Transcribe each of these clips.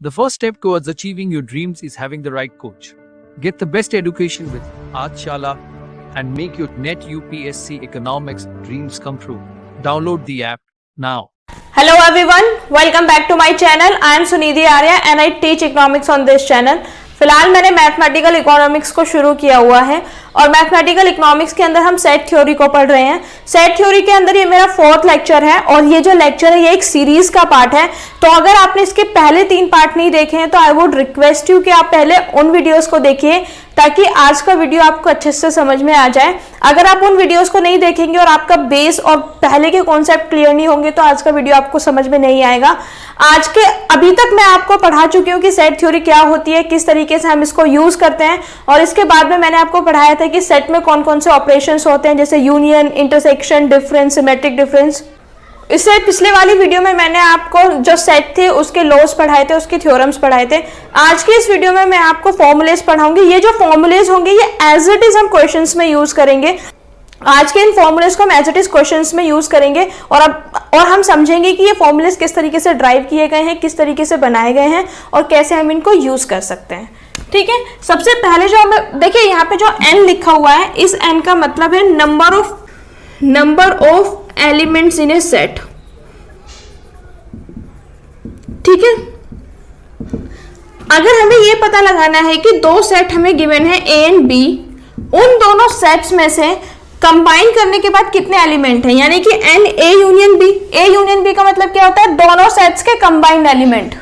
The first step towards achieving your dreams is having the right coach. Get the best education with Aajshala and make your NET UPSC economics dreams come true. Download the app now. Hello everyone, welcome back to my channel. I am Sunidhi Arya and I teach economics on this channel. फिलहाल मैंने mathematical economics को शुरू किया हुआ है और mathematical economics के अंदर हम सेट थ्योरी को पढ़ रहे हैं। सेट थ्योरी के अंदर ये मेरा 4th लेक्चर है और ये जो लेक्चर है ये एक सीरीज का पार्ट है। तो अगर आपने इसके पहले 3 पार्ट नहीं देखे हैं तो आई वुड रिक्वेस्ट यू कि आप पहले उन वीडियोस को देखिए ताकि आज का वीडियो आपको अच्छे से समझ में आ जाए। अगर आप उन वीडियोस को नहीं देखेंगे और आपका बेस और पहले के कॉन्सेप्ट क्लियर नहीं होंगे तो आज का वीडियो आपको समझ में नहीं आएगा। आज के अभी तक मैं आपको पढ़ा चुकी हूँ कि सेट थ्योरी क्या होती है, किस तरीके से हम इसको यूज करते हैं और इसके बाद में मैंने आपको पढ़ाया था कि सेट में कौन कौन से ऑपरेशंस होते हैं जैसे union, intersection, difference, symmetric difference. इससे पिछले वाली वीडियो में मैंने आपको जो सेट थे उसके लॉज पढ़ाए थे, उसके थ्योरम्स पढ़ाए थे। आज की इस वीडियो में मैं आपको फॉर्मूलेज पढ़ाऊंगी। ये जो फॉर्मूलेज होंगे ये एज इट इज हम क्वेश्चंस में यूज करेंगे। आज के इन फॉर्मूलेज को हम एज इट इज क्वेश्चंस में यूज करेंगे और हम समझेंगे कि ये फॉर्मूलेज किस तरीके से ड्राइव किए गए हैं, किस तरीके से बनाए गए हैं और कैसे हम इनको यूज कर सकते हैं। ठीक है, सबसे पहले जो हमें देखिए यहाँ पे जो n लिखा हुआ है, इस n का मतलब है number of elements in A set. ठीक है, अगर हमें ये पता लगाना है कि 2 सेट हमें गिवन है A एंड B, उन दोनों सेट्स में से कंबाइन करने के बाद कितने एलिमेंट हैं, यानी कि n A union B। A union B का मतलब क्या होता है, दोनों सेट्स के कंबाइंड एलिमेंट।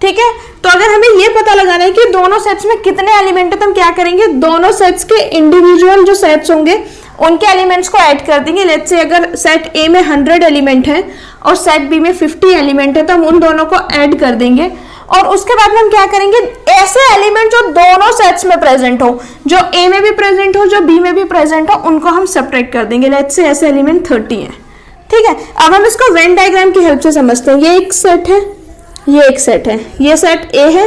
ठीक है, तो अगर हमें ये पता लगाना है कि दोनों सेट्स में कितने एलिमेंट है तो हम क्या करेंगे, दोनों सेट्स के इंडिविजुअल जो सेट्स होंगे उनके एलिमेंट्स को ऐड कर देंगे। लेट्स से अगर सेट A में 100 एलिमेंट है और सेट B में 50 एलिमेंट है तो हम उन दोनों को ऐड कर देंगे और उसके बाद में हम क्या करेंगे, ऐसे एलिमेंट जो दोनों सेट्स में प्रेजेंट हो, जो A में भी प्रेजेंट हो, जो B में भी प्रेजेंट हो, उनको हम सब्ट्रैक्ट कर देंगे। लेट्स से ऐसे एलिमेंट 30 है। ठीक है, अब हम इसको वेन डायग्राम की हेल्प से समझते हैं। ये एक सेट है, ये एक सेट है, ये सेट A है,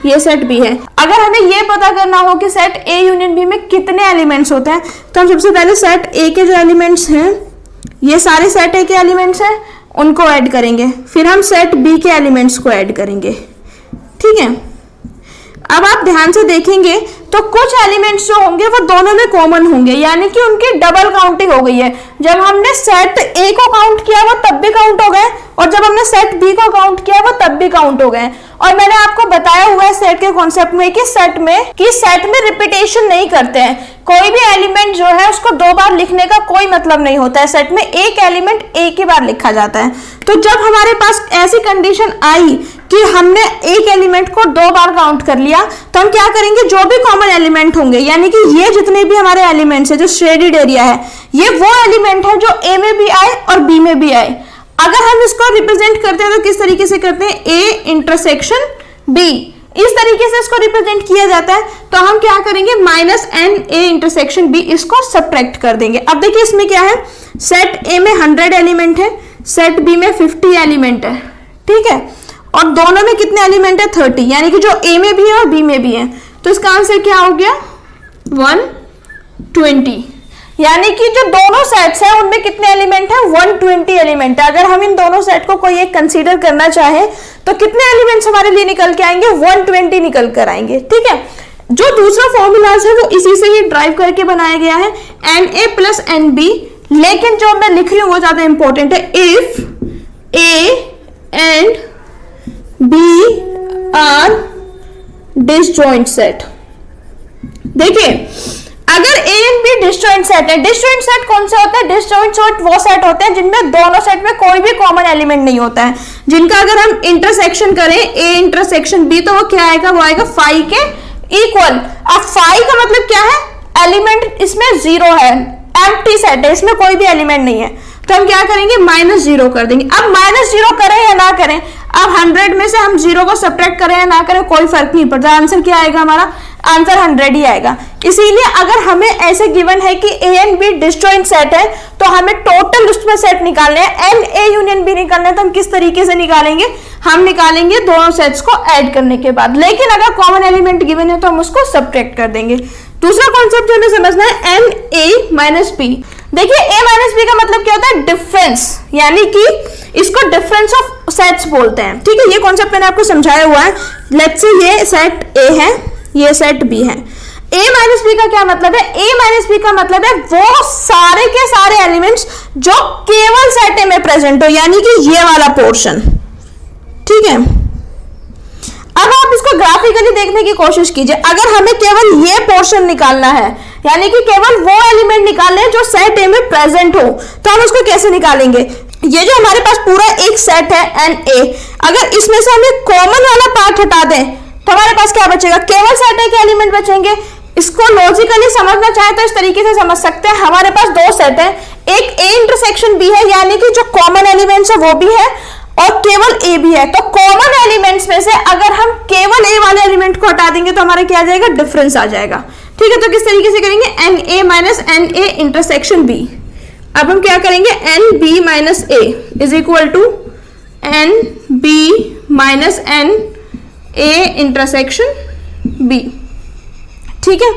ये सेट B है। अगर हमें ये पता करना हो कि सेट A यूनियन B में कितने एलिमेंट्स होते हैं तो हम सबसे पहले सेट A के जो एलिमेंट्स हैं, ये सारे सेट A के एलिमेंट्स हैं, उनको ऐड करेंगे। फिर हम सेट B के एलिमेंट्स को ऐड करेंगे। ठीक है, अब आप ध्यान से देखेंगे तो कुछ एलिमेंट्स जो होंगे वो दोनों में कॉमन होंगे, यानी कि उनकी डबल काउंटिंग हो गई है। जब हमने सेट A को काउंट किया वो तब भी काउंट हो गए और जब हमने सेट B को काउंट किया वो तब भी काउंट हो गए। और मैंने आपको बताया हुआ है सेट के कॉन्सेप्ट में कि सेट में रिपीटेशन नहीं करते हैं। कोई भी एलिमेंट जो है उसको 2 बार लिखने का कोई मतलब नहीं होता है। सेट में एक एलिमेंट एक ही बार लिखा जाता है। तो जब हमारे पास ऐसी कंडीशन आई कि हमने एक एलिमेंट को 2 बार काउंट कर लिया तो हम क्या करेंगे, जो भी कॉमन एलिमेंट होंगे, यानी कि ये जितने भी हमारे एलिमेंट्स है, जो शेडेड एरिया है, ये वो एलिमेंट है जो A में भी आए और B में भी आए। अगर हम इसको रिप्रेजेंट करते हैं तो किस तरीके से करते हैं, A इंटरसेक्शन B, इस तरीके से इसको रिप्रेजेंट किया जाता है। तो हम क्या करेंगे, -n A इंटरसेक्शन B, इसको सब्ट्रैक्ट कर देंगे। अब देखिए इसमें क्या है, सेट A में 100 एलिमेंट है, सेट B में 50 एलिमेंट है। ठीक है, और दोनों में कितने एलिमेंट है, 30, यानी कि जो A में भी है और B में भी है। तो इसका आंसर क्या हो गया, 120, यानी कि जो दोनों सेट्स हैं उनमें कितने एलिमेंट हैं, 120 एलिमेंट है। अगर हम इन दोनों सेट को कोई एक कंसीडर करना चाहे तो कितने एलिमेंट्स हमारे लिए निकल के आएंगे, 120 निकल कर आएंगे। ठीक है, जो दूसरा फॉर्मूलाज है वो इसी से ही ड्राइव करके बनाया गया है, NA + NB। लेकिन जो मैं लिख रही हूँ वो ज्यादा इंपॉर्टेंट है, if A and B are disjoint set। देखिए, अगर A and B disjoint set है, डिसजॉइंट सेट कौन से होते हैं, डिसजॉइंट सेट वो सेट होते हैं जिनमें दोनों सेट में कोई भी कॉमन एलिमेंट नहीं होता है, जिनका अगर हम इंटरसेक्शन करें A इंटरसेक्शन B तो वो क्या आएगा, वो आएगा फाई के इक्वल। अब फाई का मतलब क्या है, एलिमेंट इसमें 0 है, एम्प्टी सेट है, इसमें कोई भी एलिमेंट नहीं है। तो हम क्या करेंगे, -0 कर देंगे। अब -0 करें या ना करें, अब 100 में से हम 0 को सब्ट्रैक्ट करें या ना करें कोई फर्क नहीं पड़ता, आंसर क्या आएगा, हमारा आंसर 100 ही आएगा। इसीलिए अगर हमें ऐसे गिवन है कि A and B disjoint set है तो हमें टोटल उसमें सेट निकालने हैं, N A यूनियन B निकालना है। तो हम किस तरीके से निकालेंगे, हम निकालेंगे दोनों सेट्स को ऐड करने के बाद। लेकिन अगर कॉमन एलिमेंट गिवन है तो हम उसको सब्ट्रैक्ट कर देंगे। दूसरा कॉन्सेप्ट जो हमें समझना है, NA - P। देखिए a माइनस बी का मतलब क्या होता है, डिफरेंस, यानी कि इसको डिफरेंस ऑफ सेट्स बोलते हैं। ठीक है, ये कॉन्सेप्ट मैंने आपको समझाया हुआ है। लेट्स से ये सेट a है, ये सेट b है। a माइनस बी का क्या मतलब है, a माइनस बी का मतलब है वो सारे के सारे एलिमेंट्स जो केवल सेट a में प्रेजेंट हो, यानी कि ये वाला पोर्शन। ठीक है, अब आप इसको ग्राफिकली देखने की कोशिश कीजिए। अगर हमें केवल ये पोर्शन निकालना है, यानी कि केवल वो एलिमेंट निकालने हैं जो सेट ए में प्रेजेंट हो, तो हम उसको कैसे निकालेंगे? ये जो हमारे पास पूरा एक सेट है एन ए, अगर इसमें से हमें कॉमन वाला पार्ट हटा दें तो हमारे पास क्या बचेगा, केवल सेट ए के एलिमेंट बचेंगे। इसको लॉजिकली समझना चाहे तो इस तरीके से समझ सकते हैं, हमारे पास दो सेट है, एक ए इंटरसेक्शन बी है, यानी कि जो कॉमन एलिमेंट्स है वो भी है और केवल ए भी है। तो कॉमन एलिमेंट्स में से अगर हम केवल ए वाले एलिमेंट को हटा देंगे तो हमारा क्या आ जाएगा, डिफरेंस आ जाएगा। ठीक है, तो किस तरीके से करेंगे, N A minus N A intersection B. अब हम क्या करेंगे, n B minus A is equal to n B minus N A intersection B. ठीक है,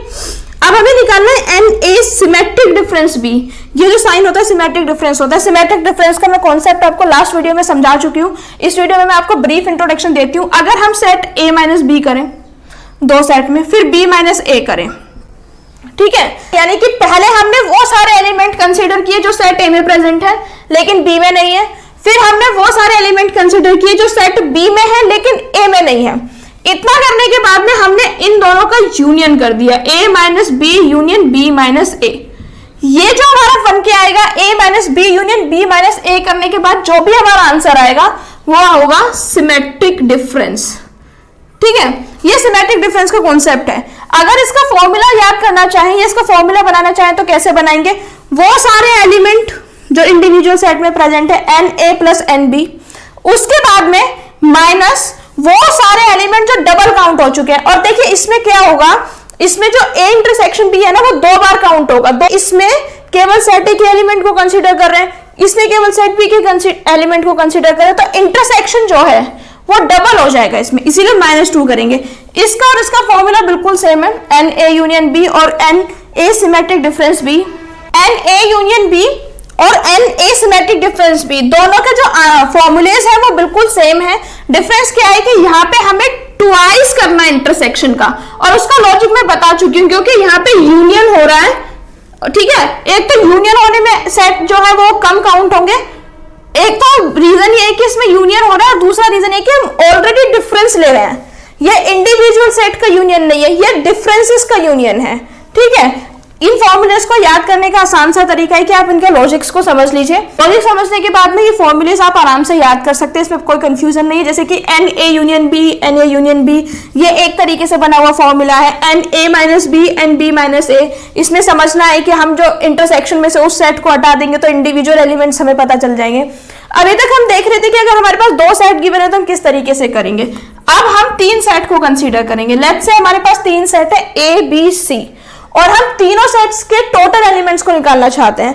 अब हमें निकालना है n A symmetric difference B. ये जो साइन होता है सिमेट्रिक डिफरेंस होता है। सिमेट्रिक डिफरेंस का मैं कॉन्सेप्ट आपको लास्ट वीडियो में समझा चुकी हूँ। इस वीडियो में मैं आपको ब्रीफ इंट्रोडक्शन देती हूँ। अगर हम सेट ए माइनस बी करें दो सेट में, फिर बी माइनस ए करें, ठीक है, यानी कि पहले हमने वो सारे एलिमेंट कंसीडर किए जो सेट ए में प्रेजेंट है लेकिन बी में नहीं है, फिर हमने वो सारे एलिमेंट कंसीडर किए जो सेट बी में है लेकिन ए में नहीं है। इतना करने के बाद में हमने इन दोनों का यूनियन कर दिया, a minus B union b minus A. ये जो हमारा बन के आएगा a minus B union b minus A, करने के बाद जो भी हमारा आंसर आएगा वो होगा सिमेट्रिक डिफरेंस। ठीक है, ये सिमेट्रिक डिफरेंस का कॉन्सेप्ट है। अगर इसका फॉर्मूला याद करना चाहें या इसका फॉर्मूला बनाना चाहें तो कैसे बनाएंगे, वो सारे एलिमेंट जो इंडिविजुअल सेट में प्रेजेंट है n A plus N B, उसके बाद में माइनस वो सारे एलिमेंट जो डबल काउंट हो चुके हैं। और देखिए इसमें क्या होगा, इसमें जो ए इंटरसेक्शन बी है ना वो दो बार काउंट होगा। इसमें केवल सेट ए के एलिमेंट को कंसीडर कर रहे हैं, इसमें केवल सेट बी के एलिमेंट को कंसीडर कर रहे हैं, तो इंटरसेक्शन जो है वो डबल हो जाएगा इसमें, इसीलिए -2 करेंगे। इसका और इसका फॉर्मूला बिल्कुल सेम है, एन ए यूनियन बी और n A symmetric difference B. N A union B और n A symmetric difference B, दोनों के जो फॉर्मूलेज है वो बिल्कुल सेम है। डिफरेंस क्या है कि यहाँ पे हमें ट्वाइस करना है इंटरसेक्शन का, और उसका लॉजिक मैं बता चुकी हूँ क्योंकि यहाँ पे यूनियन हो रहा है। ठीक है, एक तो यूनियन होने में सेट जो है वो कम काउंट होंगे, एक तो रीजन ये है कि इसमें यूनियन हो रहा है और दूसरा रीजन ये कि हम ऑलरेडी डिफरेंस ले रहे हैं। ये इंडिविजुअल सेट का यूनियन नहीं है, ये डिफरेंसेस का यूनियन है। ठीक है, इन फॉर्मूलेस को याद करने का आसान सा तरीका है कि आप इनके लॉजिक्स को समझ लीजिए। लॉजिक समझने के बाद में ये फॉर्मूलेस आप आराम से याद कर सकते हैं, इसमें कोई कंफ्यूजन नहीं है। जैसे कि n A union B, n A union B, ये एक तरीके से बना हुआ फॉर्मूला है। N A minus B, n B minus A, इसमें समझना है कि हम जो इंटरसेक्शन में से उस सेट को हटा देंगे तो इंडिविजुअल एलिमेंट्स हमें पता चल जाएंगे। अभी तक हम देख रहे थे कि अगर हमारे पास दो सेट गिवन है तो हम किस तरीके से करेंगे। अब हम तीन सेट को कंसीडर करेंगे। लेट्स से हमारे पास तीन सेट है ए बी सी, और हम तीनों सेट्स के टोटल एलिमेंट्स को निकालना चाहते हैं।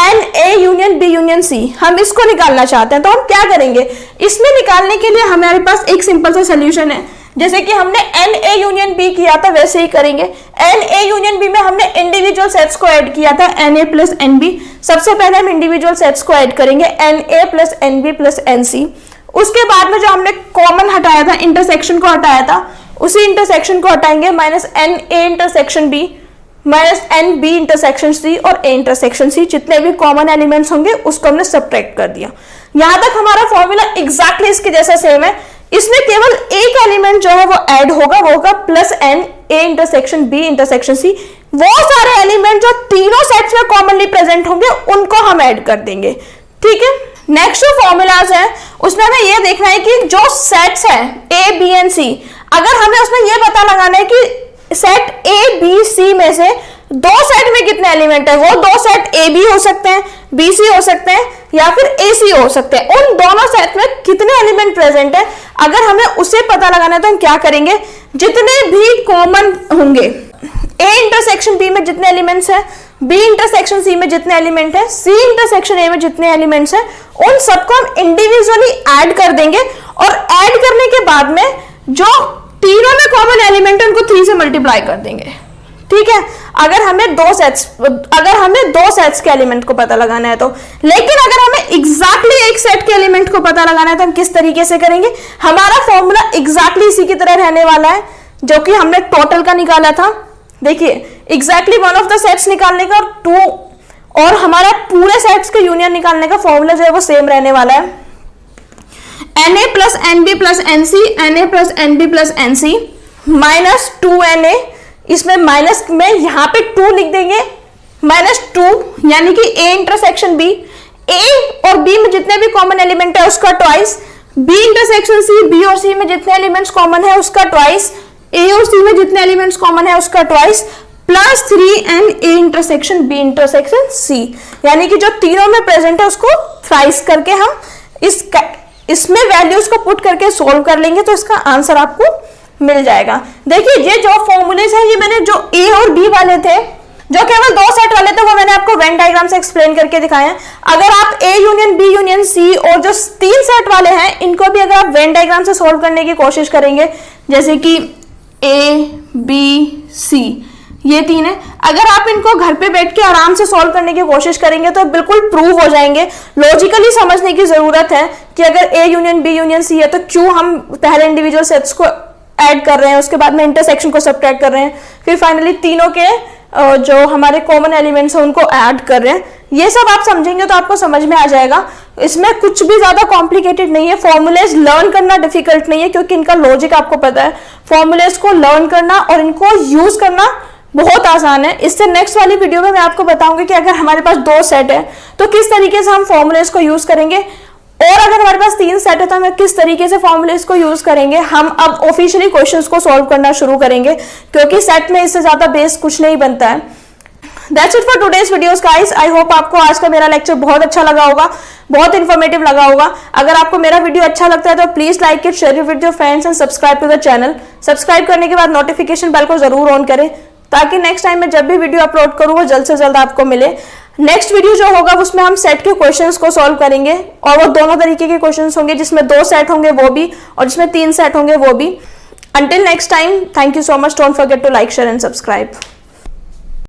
N A union B union C, हम इसको निकालना चाहते हैं, तो हम क्या करेंगे, इसमें निकालने के लिए हमारे पास एक सिंपल सा सोल्यूशन है। जैसे कि हमने एन ए यूनियन बी किया था वैसे ही करेंगे। एन ए यूनियन बी में हमने इंडिविजुअल सेट्स को ऐड किया था, N A plus N B. सबसे पहले हम इंडिविजुअल सेट्स को ऐड करेंगे, N A plus N B plus N C. उसके बाद में जो हमने कॉमन हटाया था, इंटरसेक्शन को हटाया था, उसी इंटरसेक्शन को हटाएंगे, minus N A intersection B minus N B intersection C और ए इंटरसेक्शन सी, जितने भी कॉमन एलिमेंट्स होंगे उसको हमने सब्ट्रैक्ट कर दिया। यहां तक हमारा फॉर्मूला एग्जैक्टली इसके जैसा सेम है। इसमें केवल एक एलिमेंट जो है वो ऐड होगा, वो होगा plus N A intersection B intersection C. वो सारे एलिमेंट जो तीनों सेट्स में कॉमनली प्रेजेंट होंगे उनको हम ऐड कर देंगे। ठीक है, नेक्स्ट जो फॉर्मूलाज है उसमें हमें ये देखना है कि जो सेट्स है ए बी एंड सी, अगर हमें उसमें ये पता लगाना है कि सेट ए बी सी में से दो सेट में कितने एलिमेंट है, वो दो सेट ए बी हो सकते हैं, बी सी हो सकते हैं या फिर ए सी हो सकते हैं, उन दोनों सेट में कितने एलिमेंट प्रेजेंट है। अगर हमें उसे पता लगाना है तो हम क्या करेंगे, जितने भी कॉमन होंगे, ए इंटरसेक्शन बी में जितने एलिमेंट्स है, बी इंटरसेक्शन सी में जितने एलिमेंट है, सी इंटरसेक्शन ए में जितने एलिमेंट्स है, उन सबको हम इंडिविजुअली ऐड कर देंगे। और ऐड करने के बाद में जो तीनों में कॉमन एलिमेंट है उनको 3 से मल्टीप्लाई कर देंगे। ठीक है, अगर हमें दो सेट्स के एलिमेंट को पता लगाना है तो। लेकिन अगर हमें एग्जैक्टली एक सेट के एलिमेंट को पता लगाना है तो हम किस तरीके से करेंगे? हमारा फॉर्मूला एग्जैक्टली इसी की तरह रहने वाला है जो कि हमने टोटल का निकाला था। देखिए, exactly one of the sets निकालने का और हमारा पूरे सेट्स के यूनियन निकालने का फॉर्मूला जो है वो सेम रहने वाला है। Na plus NB plus NC, Na plus NB plus NC minus 2Na, इसमें माइनस में यहां पे 2 लिख देंगे, -2 यानी कि A इंटरसेक्शन B, A और B में जितने भी कॉमन एलिमेंट है उसका twice, B intersection C, B और C में जितने एलिमेंट्स कॉमन है उसका ट्वाइस, A और C में जितने एलिमेंट्स कॉमन है उसका twice, plus 3n A intersection B intersection C, यानी कि जो तीनों में प्रेजेंट है उसको थ्राइस करके हम इसमें वैल्यूज को पुट करके सोल्व कर लेंगे तो इसका आंसर आपको मिल जाएगा। देखिए, ये जो फॉर्मूलेज है ये मैंने जो A और B वाले थे, जो केवल 2 सेट वाले थे, वो मैंने आपको वेन डायग्राम से एक्सप्लेन करके दिखाया। अगर आप A union B union C और जो 3 सेट वाले हैं इनको भी अगर आप वेन डायग्राम से सोल्व करने की कोशिश करेंगे, जैसे कि A B C ये 3 है, अगर आप इनको घर पे बैठ के आराम से सॉल्व करने की कोशिश करेंगे तो बिल्कुल प्रूव हो जाएंगे। लॉजिकली समझने की जरूरत है कि अगर A union B union C है तो क्यों हम पहले इंडिविजुअल सेट्स को ऐड कर रहे हैं, उसके बाद में इंटरसेक्शन को सब्ट्रैक्ट कर रहे हैं, फिर फाइनली तीनों के जो हमारे कॉमन एलिमेंट्स हैं उनको ऐड कर रहे हैं। ये सब आप समझेंगे तो आपको समझ में आ जाएगा। इसमें कुछ भी ज्यादा कॉम्प्लिकेटेड नहीं है। फॉर्मूलेज लर्न करना डिफिकल्ट नहीं है क्योंकि इनका लॉजिक आपको पता है। फॉर्मूलेज को लर्न करना और इनको यूज करना बहुत आसान है। इससे नेक्स्ट वाली वीडियो में मैं आपको बताऊंगी कि अगर हमारे पास 2 सेट है तो किस तरीके से हम फॉर्मूलेज को यूज करेंगे, और अगर हमारे पास 3 सेट है तो हम किस तरीके से फॉर्मूलेज को यूज करेंगे। हम अब ऑफिशियली क्वेश्चंस को सॉल्व करना शुरू करेंगे क्योंकि सेट में इससे ज्यादा बेस कुछ नहीं बनता है। That's it for today's videos guys. I hope आपको आज का मेरा लेक्चर बहुत अच्छा लगा होगा, बहुत इन्फॉर्मेटिव लगा होगा। अगर आपको मेरा वीडियो अच्छा लगता है तो please like it, share it with your friends and subscribe to the channel. Subscribe करने के बाद नोटिफिकेशन बेल को जरूर ऑन करें ताकि नेक्स्ट टाइम मैं जब भी वीडियो अपलोड करूँ वो जल्द से जल्द आपको मिले। नेक्स्ट वीडियो जो होगा उसमें हम सेट के क्वेश्चंस को सॉल्व करेंगे और वो दोनों तरीके के क्वेश्चंस होंगे, जिसमें 2 सेट होंगे वो भी और जिसमें 3 सेट होंगे वो भी। Until next time, thank you so much. Don't forget to like, share and subscribe.